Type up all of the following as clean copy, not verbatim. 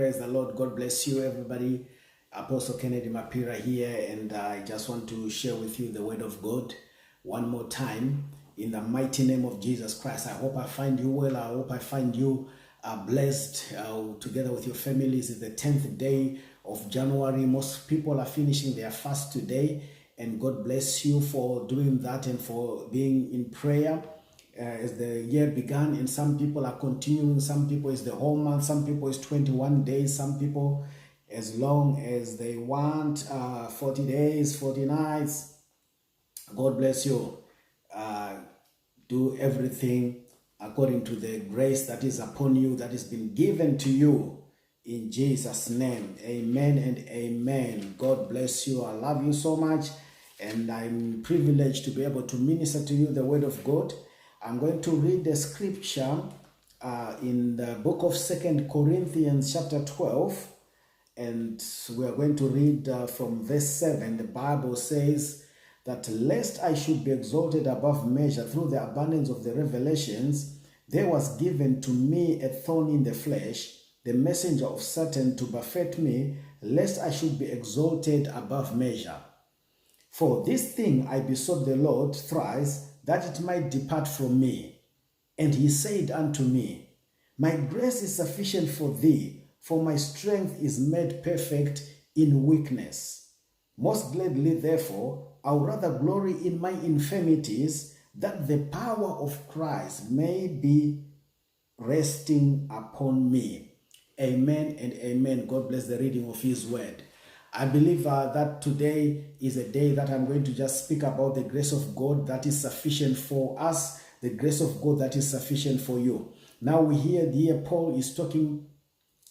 Praise the Lord. God bless you, everybody. Apostle Kennedy Mapira here, and I just want to share with you the word of God one more time in the mighty name of Jesus Christ. I hope I find you well. I hope I find you blessed together with your families. It's the 10th day of January. Most people are finishing their fast today, and God bless you for doing that and for being in prayer. As the year began, and some people are continuing. Some people is the whole month, some people is 21 days, some people as long as they want, 40 days, 40 nights. God bless you. Do everything according to the grace that is upon you, that has been given to you, in Jesus' name. Amen and amen. God bless you. I love you so much, and I'm privileged to be able to minister to you the word of God. I'm going to read the scripture in the book of 2 Corinthians chapter 12, and we are going to read from verse 7. The Bible says that lest I should be exalted above measure through the abundance of the revelations, there was given to me a thorn in the flesh, the messenger of Satan to buffet me, lest I should be exalted above measure. For this thing I besought the Lord thrice, that it might depart from me. And he said unto me, My grace is sufficient for thee, for my strength is made perfect in weakness. Most gladly, therefore, I would rather glory in my infirmities, that the power of Christ may be resting upon me. Amen and amen. God bless the reading of his word. I believe that today is a day that I'm going to just speak about the grace of God that is sufficient for us, the grace of God that is sufficient for you. Now we hear here Paul is talking,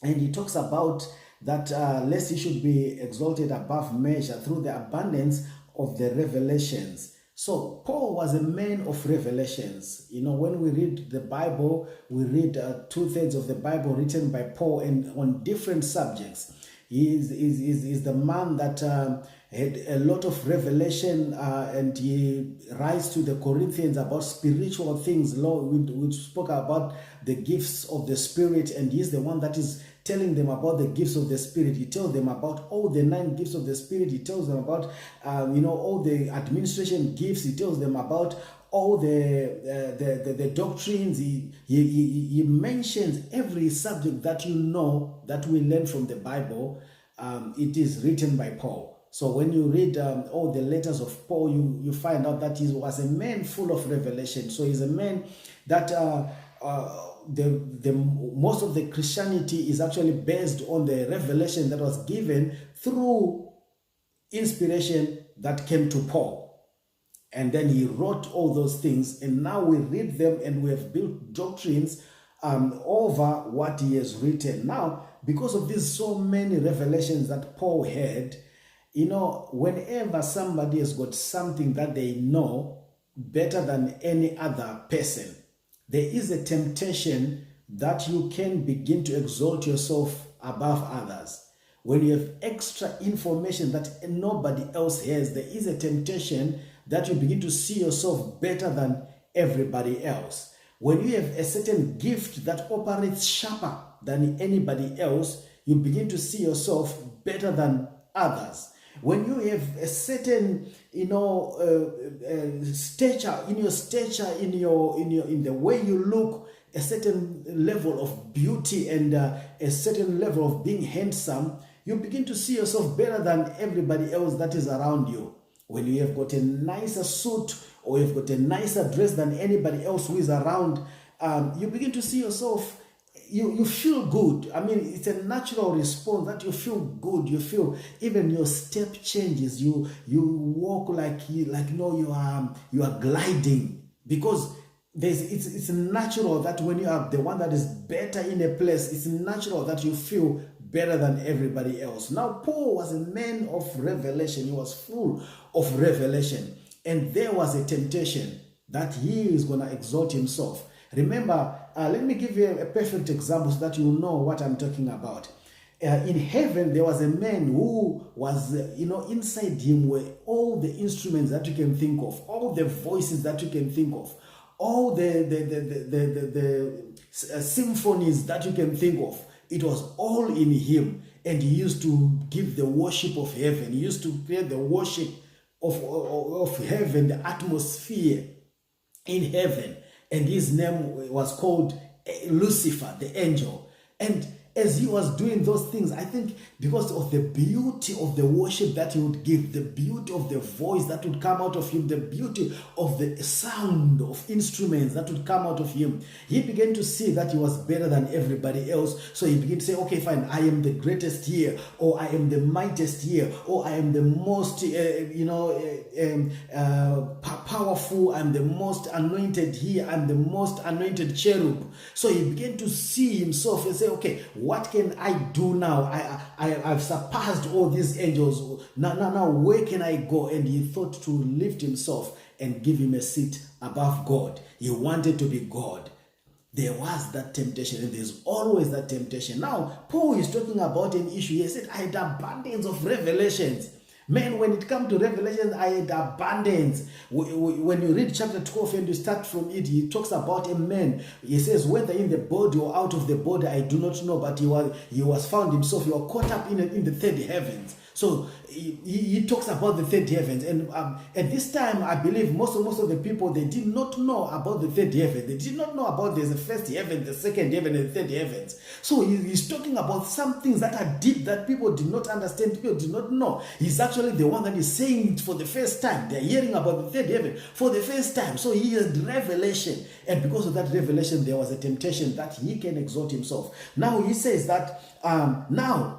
and he talks about that lest he should be exalted above measure through the abundance of the revelations. So Paul was a man of revelations. You know, when we read the Bible, we read 2/3 of the Bible written by Paul and on different subjects. He is the man that had a lot of revelation, and he writes to the Corinthians about spiritual things. We spoke about the gifts of the Spirit, and he's the one that is telling them about the gifts of the Spirit. He tells them about all the 9 gifts of the Spirit. He tells them about, all the administration gifts. He tells them about all the doctrines. He mentions every subject that you know that we learn from the Bible. It is written by Paul. So when you read all the letters of Paul, you find out that he was a man full of revelation. So he's a man that the most of the Christianity is actually based on the revelation that was given through inspiration that came to Paul. And then he wrote all those things, and now we read them and we have built doctrines over what he has written. Now, because of these so many revelations that Paul had, whenever somebody has got something that they know better than any other person, there is a temptation that you can begin to exalt yourself above others. When you have extra information that nobody else has, there is a temptation that you begin to see yourself better than everybody else. When you have a certain gift that operates sharper than anybody else, you begin to see yourself better than others. When you have a certain, stature, in the way you look, a certain level of beauty and a certain level of being handsome, you begin to see yourself better than everybody else that is around you. When you have got a nicer suit or you've got a nicer dress than anybody else who is around, you begin to see yourself, you feel good. I mean, it's a natural response that you feel good. You feel even your step changes. You walk like you are gliding, because it's natural that when you are the one that is better in a place, it's natural that you feel better than everybody else. Now, Paul was a man of revelation. He was full of revelation. And there was a temptation that he is going to exalt himself. Remember, let me give you a perfect example so that you know what I'm talking about. In heaven, there was a man who was, inside him were all the instruments that you can think of, all the voices that you can think of, all the symphonies that you can think of. It was all in him. And he used to give the worship of heaven. He used to create the worship of heaven, the atmosphere in heaven. And his name was called Lucifer, the angel. And as he was doing those things, I think because of the beauty of the worship that he would give, the beauty of the voice that would come out of him, the beauty of the sound of instruments that would come out of him, he began to see that he was better than everybody else. So he began to say, okay, fine, I am the greatest here, or I am the mightiest here, or I am the most, powerful, I'm the most anointed here, I'm the most anointed cherub. So he began to see himself and say, okay, what can I do now? I've surpassed all these angels. Now, where can I go? And he thought to lift himself and give him a seat above God. He wanted to be God. There was that temptation, and there's always that temptation. Now, Paul is talking about an issue. He said, I had abundance of revelations. Man, when it comes to Revelation, I had abundance. When you read chapter 12 and you start from it, he talks about a man. He says, whether in the body or out of the body, I do not know, but he was found himself. He was caught up in the third heavens. So he talks about the third heavens. And at this time, I believe most of the people, they did not know about the third heaven. They did not know about there's a first heaven, the second heaven, and the third heavens. So he's talking about some things that are deep that people did not understand, people did not know. He's actually the one that is saying it for the first time. They're hearing about the third heaven for the first time. So he had revelation. And because of that revelation, there was a temptation that he can exalt himself. Now he says that now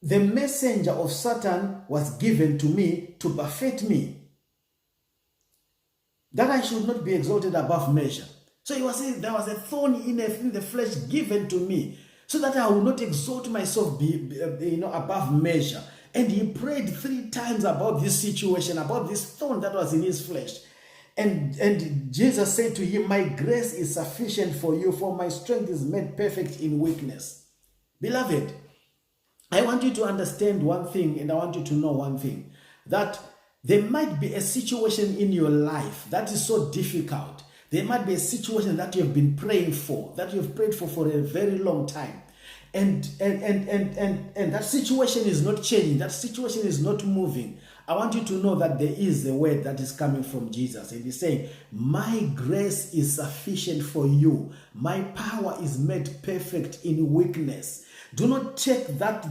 the messenger of Satan was given to me to buffet me, that I should not be exalted above measure. So he was saying there was a thorn in the flesh given to me, so that I will not exalt myself above measure. And he prayed 3 times about this situation, about this thorn that was in his flesh. And Jesus said to him, my grace is sufficient for you, for my strength is made perfect in weakness. Beloved, I want you to understand one thing, and I want you to know one thing, that there might be a situation in your life that is so difficult. There might be a situation that you have been praying for, that you have prayed for a very long time. And that situation is not changing. That situation is not moving. I want you to know that there is a word that is coming from Jesus. And he's saying, my grace is sufficient for you. My power is made perfect in weakness. Do not take that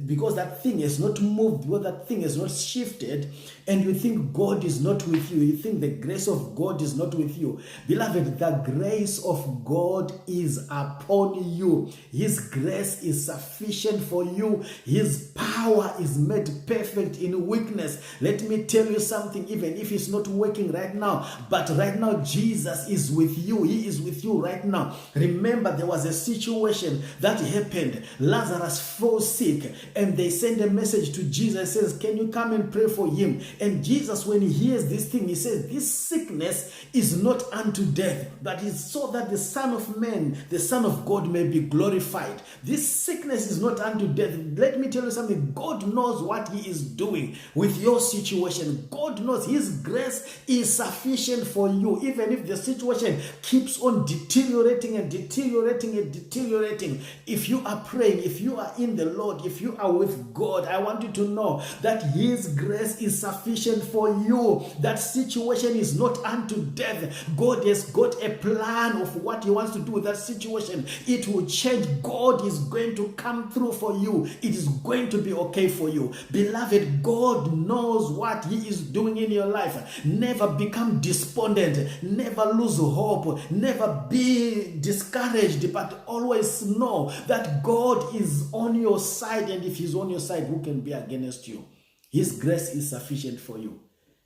because that thing has not moved, because that thing has not shifted, and you think God is not with you. You think the grace of God is not with you. Beloved, the grace of God is upon you. His grace is sufficient for you. His power is made perfect in weakness. Let me tell you something, even if it's not working right now, but right now Jesus is with you. He is with you right now. Remember, there was a situation that happened. Lazarus fell sick, and they sent a message to Jesus. Says, can you come and pray for him? And Jesus, when he hears this thing, he says, this sickness is not unto death, but is so that the Son of Man, the Son of God, may be glorified. This sickness is not unto death. Let me tell you something. God knows what he is doing with your situation. God knows his grace is sufficient for you. Even if the situation keeps on deteriorating and deteriorating and deteriorating, if you are praying, if you are in the Lord, if you are with God, I want you to know that his grace is sufficient for you. That situation is not unto death. God has got a plan of what he wants to do with that situation. It will change. God is going to come through for you. It is going to be okay for you. Beloved, God knows what he is doing in your life. Never become despondent. Never lose hope. Never be discouraged, but always know that God is on your side, and if he's on your side, who can be against you? His grace is sufficient for you.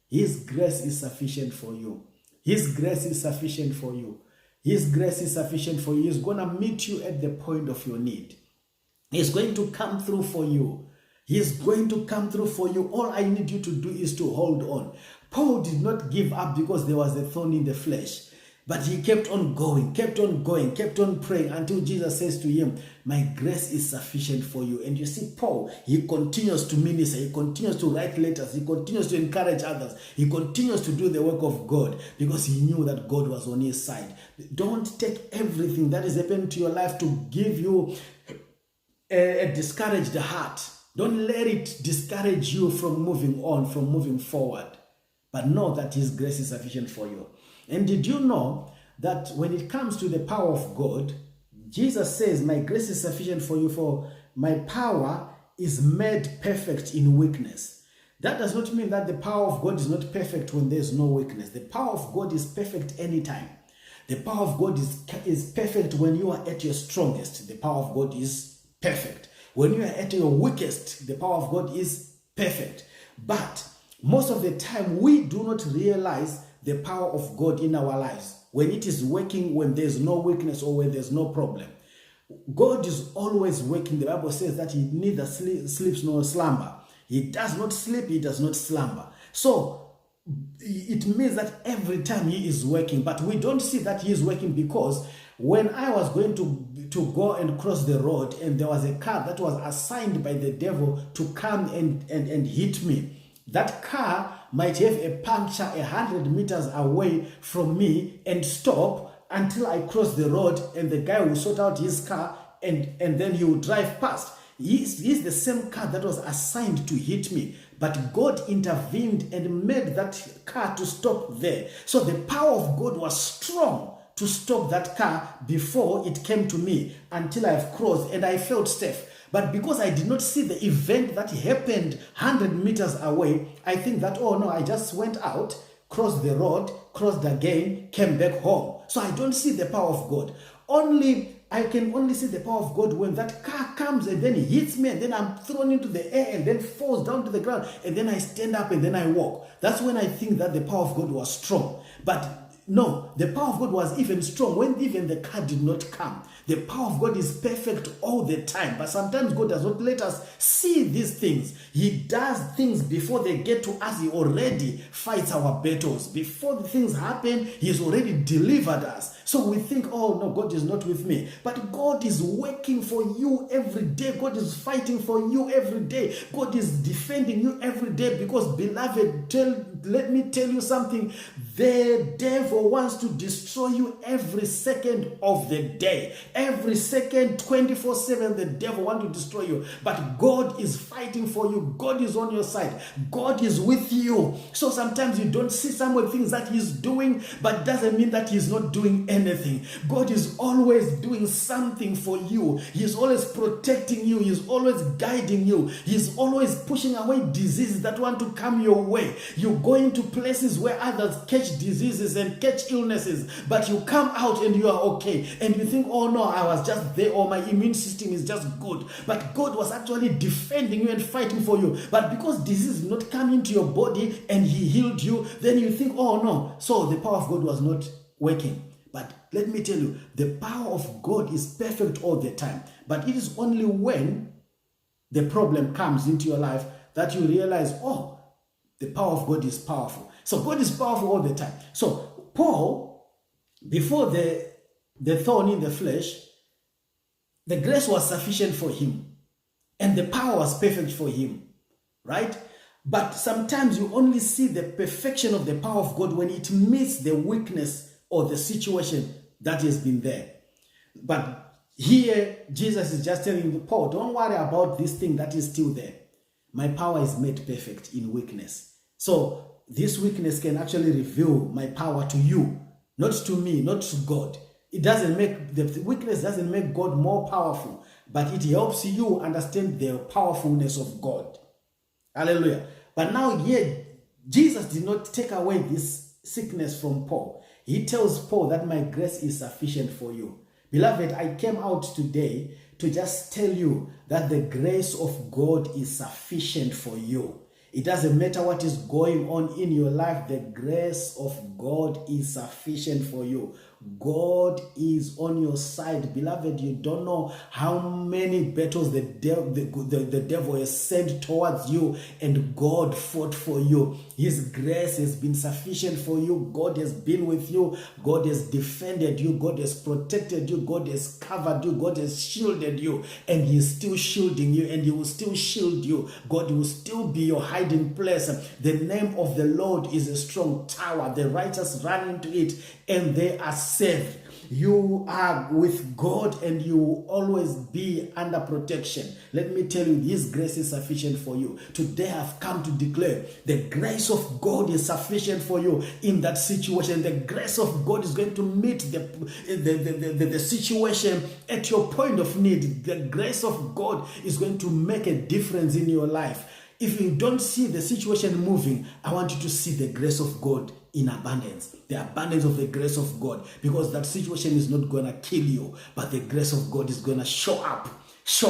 His grace is sufficient for you. His grace is sufficient for you. His grace is sufficient for you. He's going to meet you at the point of your need. He's going to come through for you. He's going to come through for you. All I need you to do is to hold on. Paul did not give up because there was a thorn in the flesh. But he kept on going, kept on praying until Jesus says to him, my grace is sufficient for you. And you see, Paul, he continues to minister, he continues to write letters, he continues to encourage others, he continues to do the work of God because he knew that God was on his side. Don't take everything that is happening to your life to give you a discouraged heart. Don't let it discourage you from moving on, from moving forward. But know that his grace is sufficient for you. And did you know that when it comes to the power of God, Jesus says, my grace is sufficient for you, for my power is made perfect in weakness. That does not mean that the power of God is not perfect when there's no weakness. The power of God is perfect anytime. The power of God is perfect when you are at your strongest. The power of God is perfect. When you are at your weakest, the power of God is perfect. But most of the time, we do not realize the power of God in our lives when it is working, when there's no weakness or when there's no problem. God is always working. The Bible says that he neither sleeps nor slumber. He does not sleep, he does not slumber. So it means that every time he is working, but we don't see that he is working, because when I was going to go and cross the road and there was a car that was assigned by the devil to come and hit me, that car might have a puncture 100 meters away from me and stop until I cross the road, and the guy will sort out his car and then he will drive past. He's the same car that was assigned to hit me, but God intervened and made that car to stop there. So the power of God was strong to stop that car before it came to me until I've crossed and I felt safe. But because I did not see the event that happened 100 meters away, I think that, oh no, I just went out, crossed the road, crossed again, came back home. So I don't see the power of God. I can only see the power of God when that car comes and then it hits me and then I'm thrown into the air and then falls down to the ground and then I stand up and then I walk. That's when I think that the power of God was strong. But no, the power of God was even strong when even the car did not come. The power of God is perfect all the time, but sometimes God does not let us see these things. He does things before they get to us. He already fights our battles. Before the things happen, he has already delivered us. So we think, oh no, God is not with me. But God is working for you every day. God is fighting for you every day. God is defending you every day, because, beloved, let me tell you something. The devil wants to destroy you every second of the day. Every second, 24/7, the devil wants to destroy you. But God is fighting for you. God is on your side. God is with you. So sometimes you don't see some of the things that he's doing, but doesn't mean that he's not doing anything. God is always doing something for you. He's always protecting you. He's always guiding you. He's always pushing away diseases that want to come your way. You go into places where others catch diseases and catch illnesses, but you come out and you are okay. And you think, oh no, I was just there, or my immune system is just good. But God was actually defending you and fighting for you. But because disease did not come into your body and he healed you, then you think, oh no, so the power of God was not working. But let me tell you, the power of God is perfect all the time. But it is only when the problem comes into your life that you realize, oh, the power of God is powerful. So God is powerful all the time. So Paul, before the thorn in the flesh, the grace was sufficient for him. And the power was perfect for him. Right? But sometimes you only see the perfection of the power of God when it meets the weakness or the situation that has been there. But here, Jesus is just telling Paul, don't worry about this thing that is still there. My power is made perfect in weakness. So this weakness can actually reveal my power to you, not to me, not to God. It doesn't make, the weakness doesn't make God more powerful, but it helps you understand the powerfulness of God. Hallelujah. But now here, Jesus did not take away this sickness from Paul. He tells Paul that my grace is sufficient for you. Beloved, I came out today to just tell you that the grace of God is sufficient for you. It doesn't matter what is going on in your life, the grace of God is sufficient for you. God is on your side. Beloved, you don't know how many battles the devil has sent towards you, and God fought for you. His grace has been sufficient for you. God has been with you. God has defended you. God has protected you. God has covered you. God has shielded you, and He is still shielding you, and He will still shield you. God will still be your hiding place. The name of the Lord is a strong tower. The righteous run into it, and they are saved. You are with God, and you will always be under protection. Let me tell you, His grace is sufficient for you. Today I've come to declare the grace of God is sufficient for you in that situation. The grace of God is going to meet the situation at your point of need. The grace of God is going to make a difference in your life. If you don't see the situation moving, I want you to see the grace of God in abundance. The abundance of the grace of God. Because that situation is not going to kill you, but the grace of God is going to show up to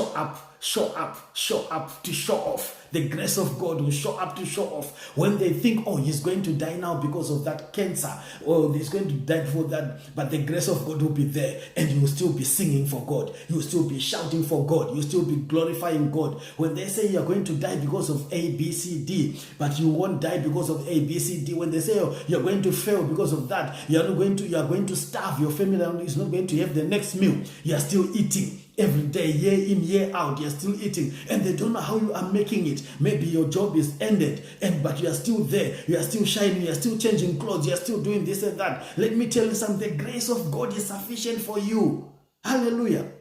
show off. The grace of God will show up to show off. When they think, oh, he's going to die now because of that cancer, or he's going to die for that, but the grace of God will be there, and you will still be singing for God. You will still be shouting for God. You will still be glorifying God. When they say you're going to die because of A, B, C, D, but you won't die because of A, B, C, D. When they say, oh, you're going to fail because of that, you are going to starve. Your family is not going to have the next meal. You are still eating. Every day, year in, year out, you're still eating, and they don't know how you are making it. Maybe your job is ended, but you are still there. You are still shining. You are still changing clothes. You are still doing this and that. Let me tell you something. The grace of God is sufficient for you. Hallelujah.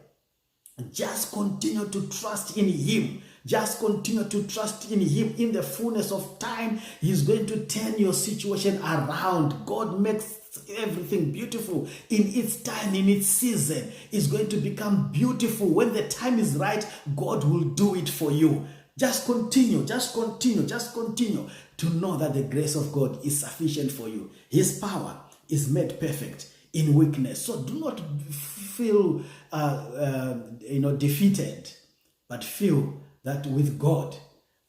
Just continue to trust in Him. Just continue to trust in Him. In the fullness of time, He's going to turn your situation around. God makes everything beautiful in its time, in its season. It's going to become beautiful. When the time is right, God will do it for you. Just continue to know that the grace of God is sufficient for you. His power is made perfect in weakness. So do not feel defeated, but feel that with God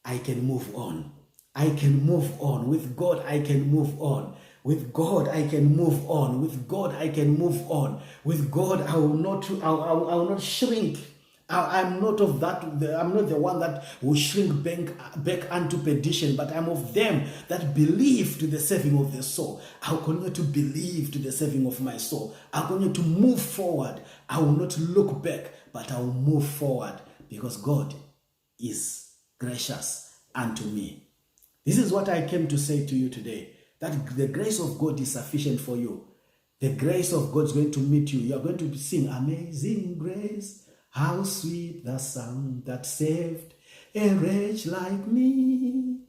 I can move on. I can move on. With God I can move on. With God I can move on. With God I can move on. With God I will not shrink. I'm not of that. I'm not the one that will shrink back unto perdition, but I'm of them that believe to the saving of their soul. I'll continue to believe to the saving of my soul. I'll continue to move forward. I will not look back, but I will move forward because God is gracious unto me. This is what I came to say to you today, that the grace of God is sufficient for you. The grace of God is going to meet you. You are going to sing, Amazing Grace. How sweet the sound that saved a wretch like me.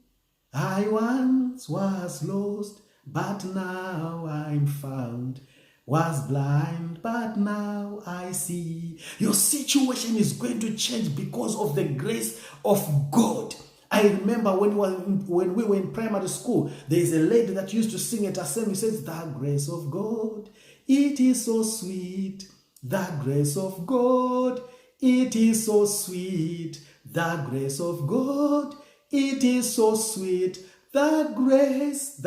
I once was lost, but now I'm found. Was blind, but now I see. Your situation is going to change because of the grace of God. I remember when we were in primary school, there is a lady that used to sing at assembly. Says, the grace of God, it is so sweet. The grace of God, it is so sweet. The grace of God, it is so sweet. The grace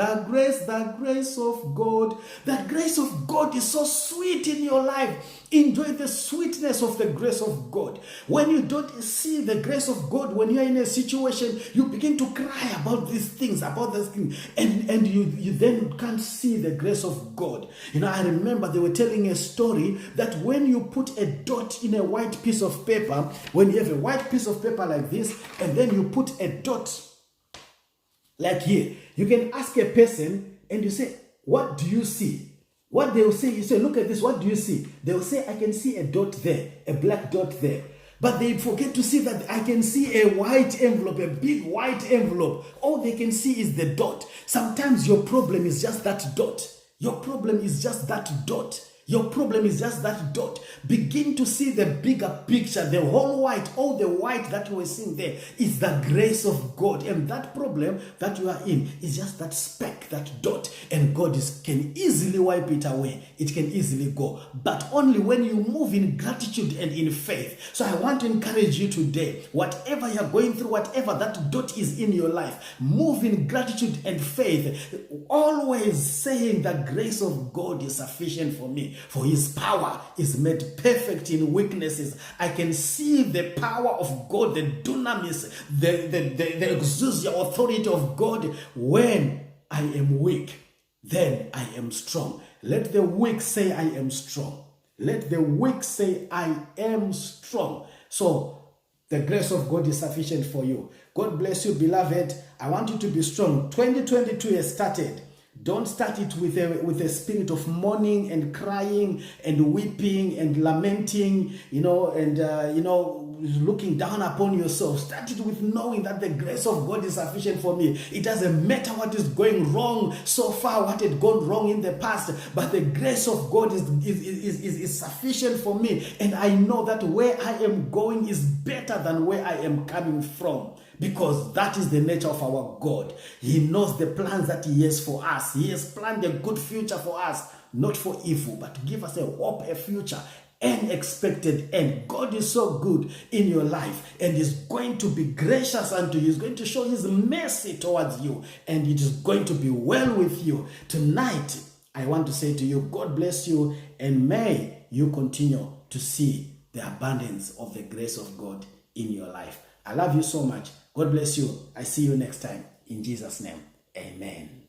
of God. The grace of God is so sweet in your life. Enjoy the sweetness of the grace of God. When you don't see the grace of God, when you're in a situation, you begin to cry about these things, and you then can't see the grace of God. I remember they were telling a story that when you put a dot in a white piece of paper, when you have a white piece of paper like this, and then you put a dot like here, you can ask a person and you say, what do you see? What they will say, you say, look at this, what do you see? They will say, I can see a dot there, a black dot there. But they forget to see that I can see a white envelope, a big white envelope. All they can see is the dot. Sometimes your problem is just that dot. Your problem is just that dot. Your problem is just that dot. Begin to see the bigger picture, the whole white, all the white that you were seeing there is the grace of God. And that problem that you are in is just that speck, that dot. And God can easily wipe it away. It can easily go. But only when you move in gratitude and in faith. So I want to encourage you today, whatever you're going through, whatever that dot is in your life, move in gratitude and faith. Always saying the grace of God is sufficient for me. For his power is made perfect in weaknesses. I can see the power of God, the dunamis, the exousia authority of God. When I am weak, then I am strong. Let the weak say, I am strong. Let the weak say, I am strong. So the grace of God is sufficient for you. God bless you, beloved. I want you to be strong. 2022 has started. Don't start it with a spirit of mourning and crying and weeping and lamenting, looking down upon yourself. Start it with knowing that the grace of God is sufficient for me. It doesn't matter what is going wrong so far, what had gone wrong in the past, but the grace of God is sufficient for me. And I know that where I am going is better than where I am coming from. Because that is the nature of our God. He knows the plans that he has for us. He has planned a good future for us, not for evil, but to give us a hope, a future, an expected end. God is so good in your life and is going to be gracious unto you. He's going to show his mercy towards you, and it is going to be well with you. Tonight, I want to say to you, God bless you, and may you continue to see the abundance of the grace of God in your life. I love you so much. God bless you. I see you next time. In Jesus' name, amen.